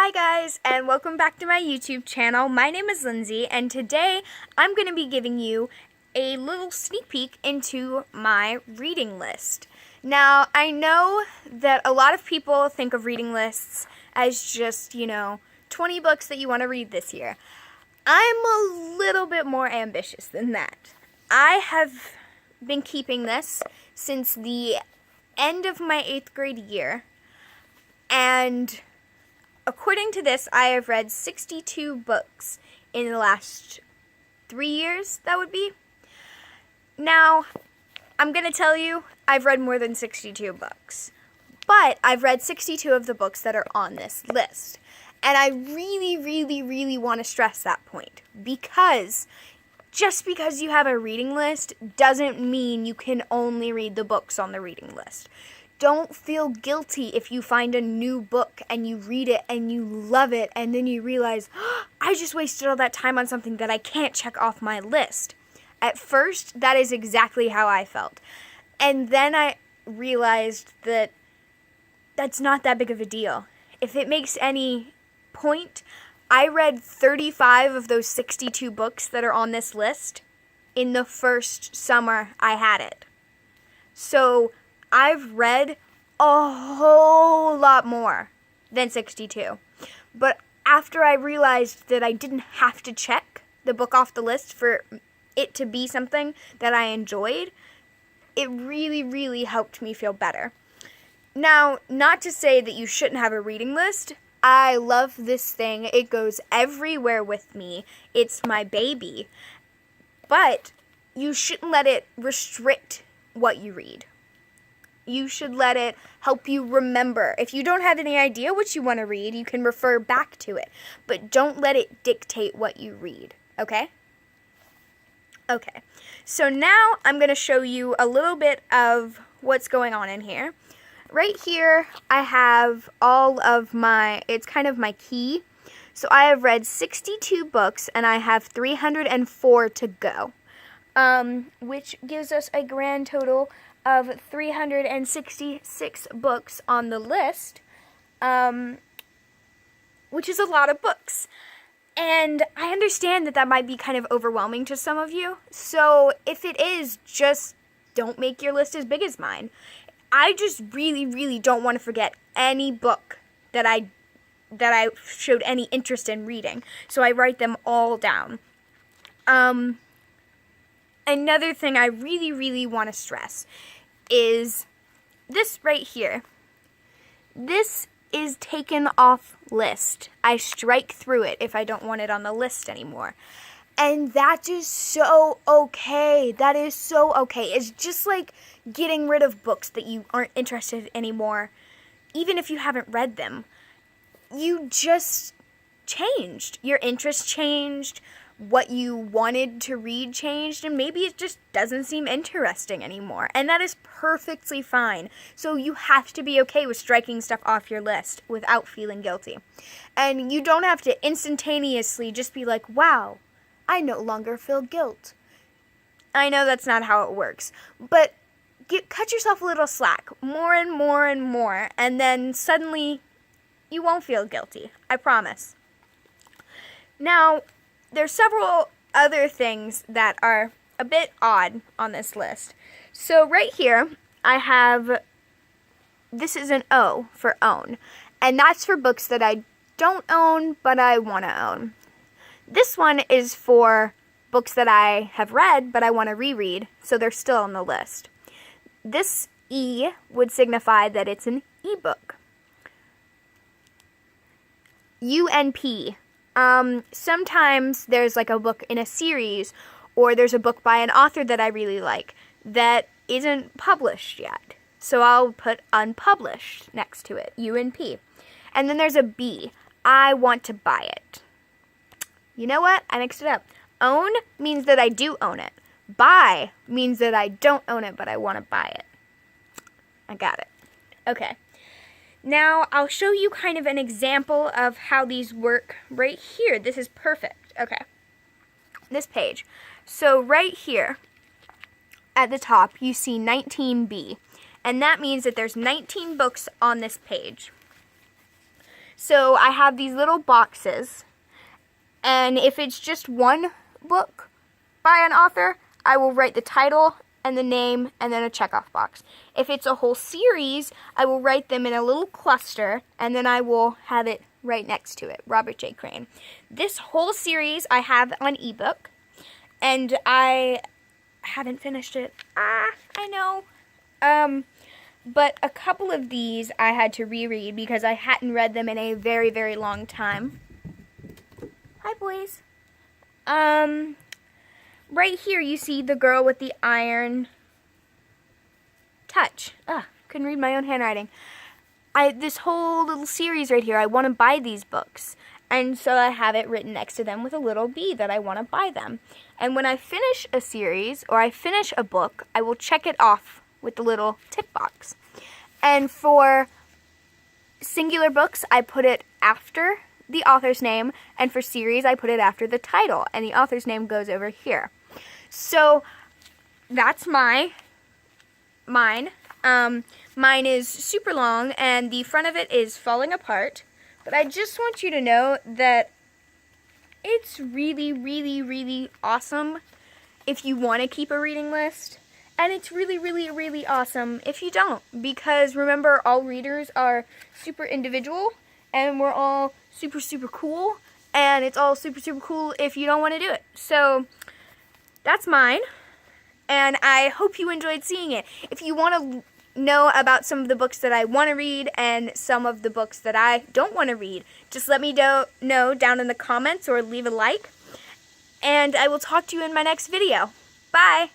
Hi guys, and welcome back to my YouTube channel. My name is Lindsay, and today I'm going to be giving you a little sneak peek into my reading list. Now, I know that a lot of people think of reading lists as just, 20 books that you want to read this year. I'm a little bit more ambitious than that. I have been keeping this since the end of my 8th grade year, and according to this, I have read 62 books in the last 3 years, that would be. Now, I'm going to tell you, I've read more than 62 books. But I've read 62 of the books that are on this list. And I really want to stress that point. Because just because you have a reading list doesn't mean you can only read the books on the reading list. Don't feel guilty if you find a new book and you read it and you love it and then you realize, I just wasted all that time on something that I can't check off my list. At first, that is exactly how I felt. And then I realized that that's not that big of a deal. If it makes any point, I read 35 of those 62 books that are on this list in the first summer I had it. So I've read a whole lot more than 62. But after I realized that I didn't have to check the book off the list for it to be something that I enjoyed, it really helped me feel better. Now, not to say that you shouldn't have a reading list. I love this thing. It goes everywhere with me. It's my baby. But you shouldn't let it restrict what you read. You should let it help you remember. If you don't have any idea what you want to read, you can refer back to it. But don't let it dictate what you read, okay? Okay, so now I'm going to show you a little bit of what's going on in here. Right here, I have all of it's kind of my key. So I have read 62 books, and I have 304 to go, which gives us a grand total of 366 books on the list, which is a lot of books. And I understand that might be kind of overwhelming to some of you. So if it is, just don't make your list as big as mine. I just really don't want to forget any book that I showed any interest in reading. So I write them all down. Another thing I really want to stress is this right here. This is taken off list. I strike through it if I don't want it on the list anymore. And that is so okay. That is so okay. It's just like getting rid of books that you aren't interested in anymore, even if you haven't read them. You just changed. Your interest changed. What you wanted to read changed, and maybe it just doesn't seem interesting anymore. And that is perfectly fine. So you have to be okay with striking stuff off your list without feeling guilty. And you don't have to instantaneously just be like, wow, I no longer feel guilt. I know that's not how it works, but cut yourself a little slack, more and more, and then suddenly you won't feel guilty. I promise. Now, there's several other things that are a bit odd on this list. So right here, I have, this is an O for own, and that's for books that I don't own, but I want to own. This one is for books that I have read, but I want to reread, so they're still on the list. This E would signify that it's an ebook. UNP. Sometimes there's like a book in a series, or there's a book by an author that I really like that isn't published yet. So I'll put unpublished next to it, UNP. And then there's a B. I want to buy it. You know what? I mixed it up. Own means that I do own it. Buy means that I don't own it, but I want to buy it. I got it. Okay. Now, I'll show you kind of an example of how these work right here. This is perfect. Okay. This page. So right here at the top, you see 19B. And that means that there's 19 books on this page. So I have these little boxes, and if it's just one book by an author, I will write the title and the name and then a checkoff box. If it's a whole series, I will write them in a little cluster, and then I will have it right next to it, Robert J. Crane. This whole series I have on ebook, and I haven't finished it. I know. But a couple of these I had to reread because I hadn't read them in a very, very long time. Hi, boys. Right here you see the girl with the iron touch. Couldn't read my own handwriting. This whole little series right here, I want to buy these books. And so I have it written next to them with a little B that I want to buy them. And when I finish a series or I finish a book, I will check it off with the little tick box. And for singular books, I put it after the author's name, and for series, I put it after the title, and the author's name goes over here. So that's mine. Mine is super long, and the front of it is falling apart. But I just want you to know that it's really, really, really awesome if you want to keep a reading list. And it's really, really, really awesome if you don't. Because remember, all readers are super individual. And we're all super, super cool. And it's all super, super cool if you don't want to do it. So, that's mine. And I hope you enjoyed seeing it. If you want to know about some of the books that I want to read and some of the books that I don't want to read, just let me know down in the comments or leave a like. And I will talk to you in my next video. Bye!